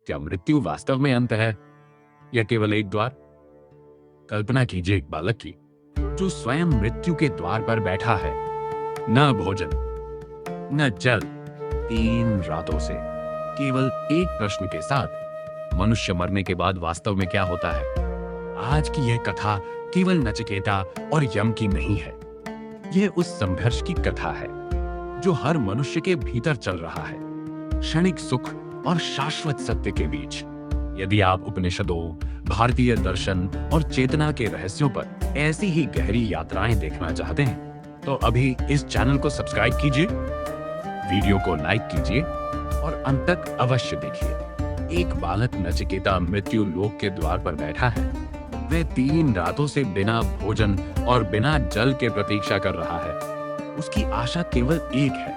क्या मृत्यु वास्तव में अंत है या केवल एक द्वार? कल्पना कीजिए एक बालक की जो स्वयं मृत्यु के द्वार पर बैठा है। न भोजन, न जल, 3 रातों से केवल एक प्रश्न के साथ, मनुष्य मरने के बाद वास्तव में क्या होता है? आज की यह कथा केवल नचिकेता और यम की नहीं है। यह उस संघर्ष की कथा है जो हर मनुष्य के भीतर चल रहा है, क्षणिक सुख और शाश्वत सत्य के बीच। यदि आप उपनिषदों, भारतीय दर्शन और चेतना के रहस्यों पर ऐसी ही गहरी यात्राएं देखना चाहते हैं तो अभी इस चैनल को सब्सक्राइब कीजिए, वीडियो को लाइक कीजिए और अंत तक अवश्य देखिए। एक बालक नचिकेता मृत्यु लोक के द्वार पर बैठा है। वह 3 रातों से बिना भोजन और बिना जल के प्रतीक्षा कर रहा है। उसकी आशा केवल एक है,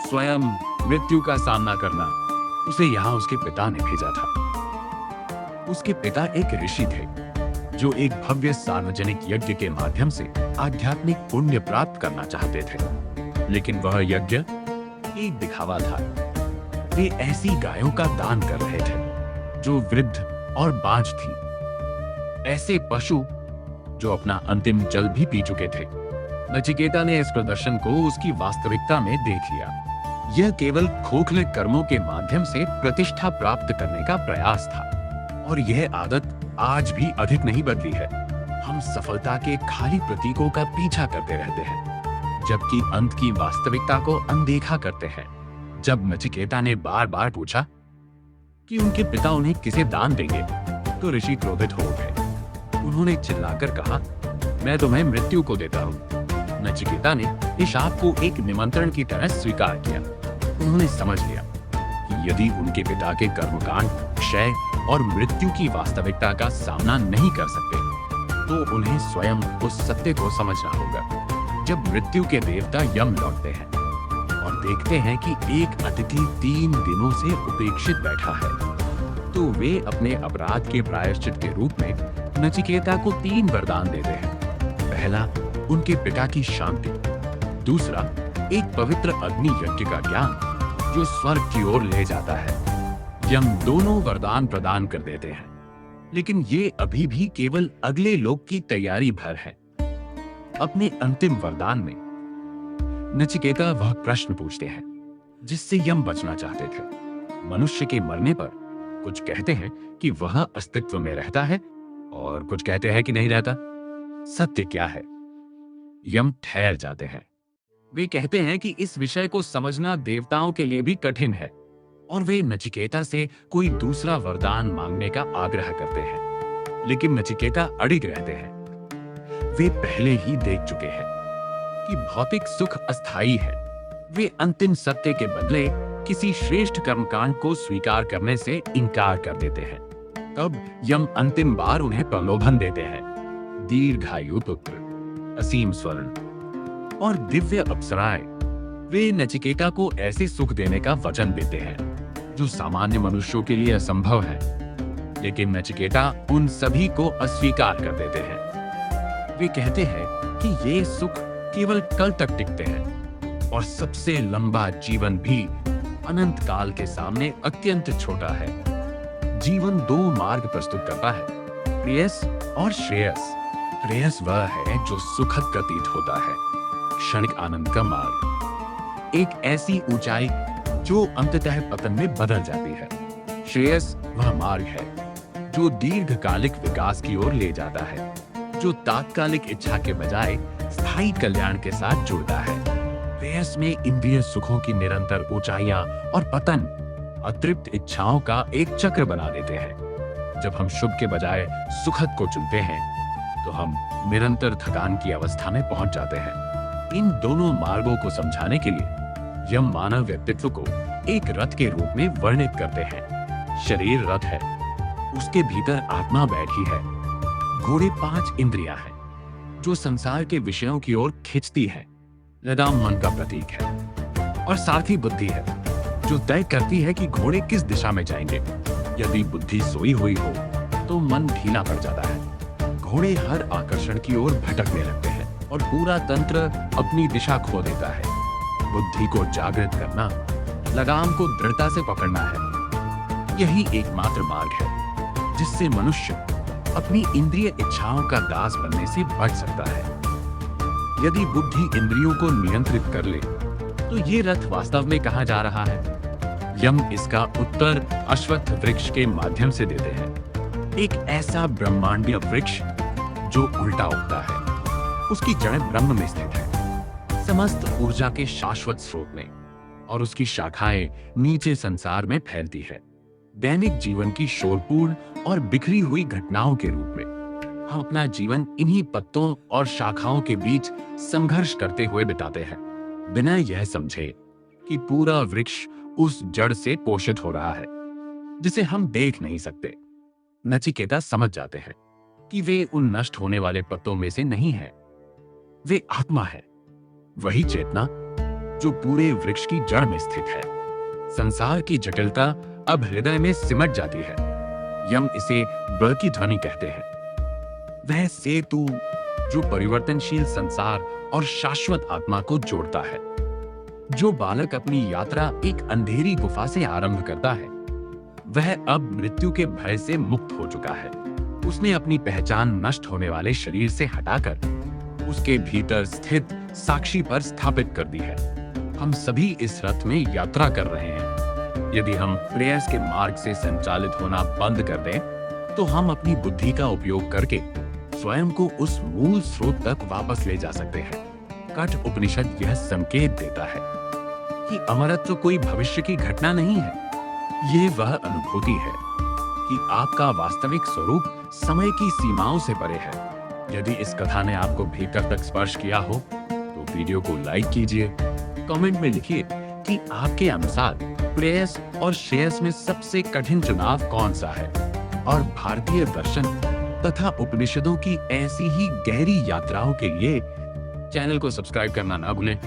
स्वयं मृत्यु का सामना करना। उसे यहाँ उसके पिता ने भेजा था। उसके पिता एक ऋषि थे जो एक भव्य सार्वजनिक यज्ञ के माध्यम से आध्यात्मिक पुण्य प्राप्त करना चाहते थे, लेकिन वह यज्ञ एक दिखावा था। वे ऐसी गायों का दान कर रहे थे जो वृद्ध और बांझ थी, ऐसे पशु जो अपना अंतिम जल भी पी चुके थे। नचिकेता ने इस प्रदर्शन को उसकी वास्तविकता में देख लिया। यह केवल खोखले कर्मों के माध्यम से प्रतिष्ठा प्राप्त करने का प्रयास था, और यह आदत आज भी अधिक नहीं बदली है। हम सफलता के खाली प्रतीकों का पीछा करते रहते हैं, जबकि अंत की वास्तविकता को अनदेखा करते हैं। जब नचिकेता ने बार बार पूछा कि उनके पिता उन्हें किसे दान देंगे, तो ऋषि क्रोधित हो उठे। उन्होंने चिल्लाकर कहा, मैं तुम्हें मृत्यु को देता हूँ। नचिकेता ने इस शाप को एक निमंत्रण की तरह स्वीकार किया। उन्होंने समझ लिया कि यदि उनके पिता के कर्मकांड क्षय और मृत्यु की वास्तविकता का सामना नहीं कर सकते, तो उन्हें स्वयं उस सत्य को समझना होगा। जब मृत्यु के देवता यम लौटते हैं और देखते हैं कि एक अतिथि 3 दिनों से उपेक्षित बैठा है, तो वे अपने अपराध के प्रायश्चित के रूप में नचिकेता को 3 वरदान देते हैं। पहला, उनके पिता की शांति। दूसरा, एक पवित्र अग्नि यज्ञ का ज्ञान जो स्वर्ग की ओर ले जाता है। यम दोनों वरदान प्रदान कर देते हैं, लेकिन ये अभी भी केवल अगले लोक की तैयारी भर है। अपने अंतिम वरदान में नचिकेता वह प्रश्न पूछते हैं जिससे यम बचना चाहते थे। मनुष्य के मरने पर कुछ कहते हैं कि वह अस्तित्व में रहता है और कुछ कहते हैं कि नहीं रहता। सत्य क्या है? यम ठहर जाते हैं। वे कहते हैं कि इस विषय को समझना देवताओं के लिए भी कठिन है, और वे नचिकेता से कोई दूसरा वरदान मांगने का आग्रह करते हैं। लेकिन नचिकेता अड़िग रहते हैं। वे पहले ही देख चुके हैं कि भौतिक सुख अस्थायी है। वे अंतिम सत्य के बदले किसी श्रेष्ठ कर्मकांड को स्वीकार करने से इनकार कर देते हैं। तब यम अंतिम बार उन्हें प्रलोभन देते हैं। दीर्घायु पुत्र, असीम स्वर्ण और दिव्य अप्सराएं। वे नचिकेता को ऐसे सुख देने का वचन देते हैं जो सामान्य मनुष्यों के लिए असंभव है, लेकिन नचिकेता उन सभी को अस्वीकार कर देते हैं। वे कहते हैं कि ये सुख केवल कल तक टिकते हैं और सबसे लंबा जीवन भी अनंत काल के सामने अत्यंत छोटा है। जीवन 2 मार्ग प्रस्तुत करता है, प्रेयस और श्रेयस। प्रेयस वह है जो सुखद प्रतीत होता है, क्षणिक आनंद का मार्ग, एक ऐसी ऊंचाई जो अंततः पतन में बदल जाती है। श्रेयस वह मार्ग है जो दीर्घकालिक विकास की ओर ले जाता है, जो तात्कालिक इच्छा के बजाय स्थायी कल्याण के साथ जुड़ता है। प्रेयस में इंद्रिय सुखों की निरंतर ऊंचाइयां और पतन अतृप्त इच्छाओं का एक चक्र बना देते हैं। जब हम शुभ के बजाय सुखद को चुनते हैं तो हम निरंतर थकान की अवस्था में पहुंच जाते हैं। इन दोनों मार्गों को समझाने के लिए यम मानव व्यक्तित्व को एक रथ के रूप में वर्णित करते हैं। शरीर रथ है, उसके भीतर आत्मा बैठी है। घोड़े 5 इंद्रियां हैं जो संसार के विषयों की ओर खींचती है। लगाम मन का प्रतीक है और सारथी बुद्धि है जो तय करती है कि घोड़े किस दिशा में जाएंगे। यदि बुद्धि सोई हुई हो तो मन ढीला पड़ जाता है। घोड़े हर आकर्षण की ओर भटकने लगते हैं और पूरा तंत्र अपनी दिशा खो देता है। बुद्धि को जागृत करना, लगाम को दृढ़ता से पकड़ना है। यही एकमात्र मार्ग है जिससे मनुष्य अपनी इंद्रिय इच्छाओं का दास बनने से बच सकता है। यदि बुद्धि इंद्रियों को नियंत्रित कर ले तो ये रथ वास्तव में कहाँ जा रहा है? यम इसका उत्तर अश्वत्थ वृक्ष के माध्यम से देते हैं। एक ऐसा ब्रह्मांडीय वृक्ष जो उल्टा उगता है, उसकी जड़ ब्रह्म में स्थित है, समस्त ऊर्जा के शाश्वत स्रोत में, और उसकी शाखाएं नीचे संसार में फैलती है। दैनिक जीवन की शोरपूर्ण और बिखरी हुई घटनाओं के रूप में हम अपना जीवन इन्हीं पत्तों और शाखाओं के बीच संघर्ष करते हुए बिताते हैं, बिना यह समझे कि पूरा वृक्ष उस जड़ से पोषित हो रहा है जिसे हम देख नहीं सकते। नचिकेता समझ जाते हैं कि वे उन नष्ट होने वाले पत्तों में से नहीं है, वे आत्मा है, वही चेतना जो पूरे वृक्ष की जड़ में स्थित है। संसार की जटिलता अब हृदय में सिमट जाती है। यम इसे ब की ध्वनि कहते हैं, वह सेतु जो परिवर्तनशील संसार और शाश्वत आत्मा को जोड़ता है। जो बालक अपनी यात्रा एक अंधेरी गुफा से आरंभ करता है, वह अब मृत्यु के भय से मुक्त हो चुका है। उसने अपनी पहचान नष्ट होने वाले शरीर से हटाकर उसके भीतर स्थित साक्षी पर स्थापित कर दी है। हम सभी इस रथ में यात्रा कर रहे हैं। यदि हम प्रेयस के मार्ग से संचालित होना बंद कर दें, तो हम अपनी बुद्धि का उपयोग करके स्वयं को उस मूल स्रोत तक वापस ले जा सकते हैं। कठ उपनिषद यह संकेत देता है कि अमरत्व कोई भविष्य की घटना नहीं है, ये वह अनुभूति है कि आपका वास्तविक स्वरूप समय की सीमाओं से परे है। यदि इस कथा ने आपको भीतर तक स्पर्श किया हो तो वीडियो को लाइक कीजिए, कमेंट में लिखिए कि आपके अनुसार प्रेयस और श्रेयस में सबसे कठिन चुनाव कौन सा है, और भारतीय दर्शन तथा उपनिषदों की ऐसी ही गहरी यात्राओं के लिए चैनल को सब्सक्राइब करना ना भूलें।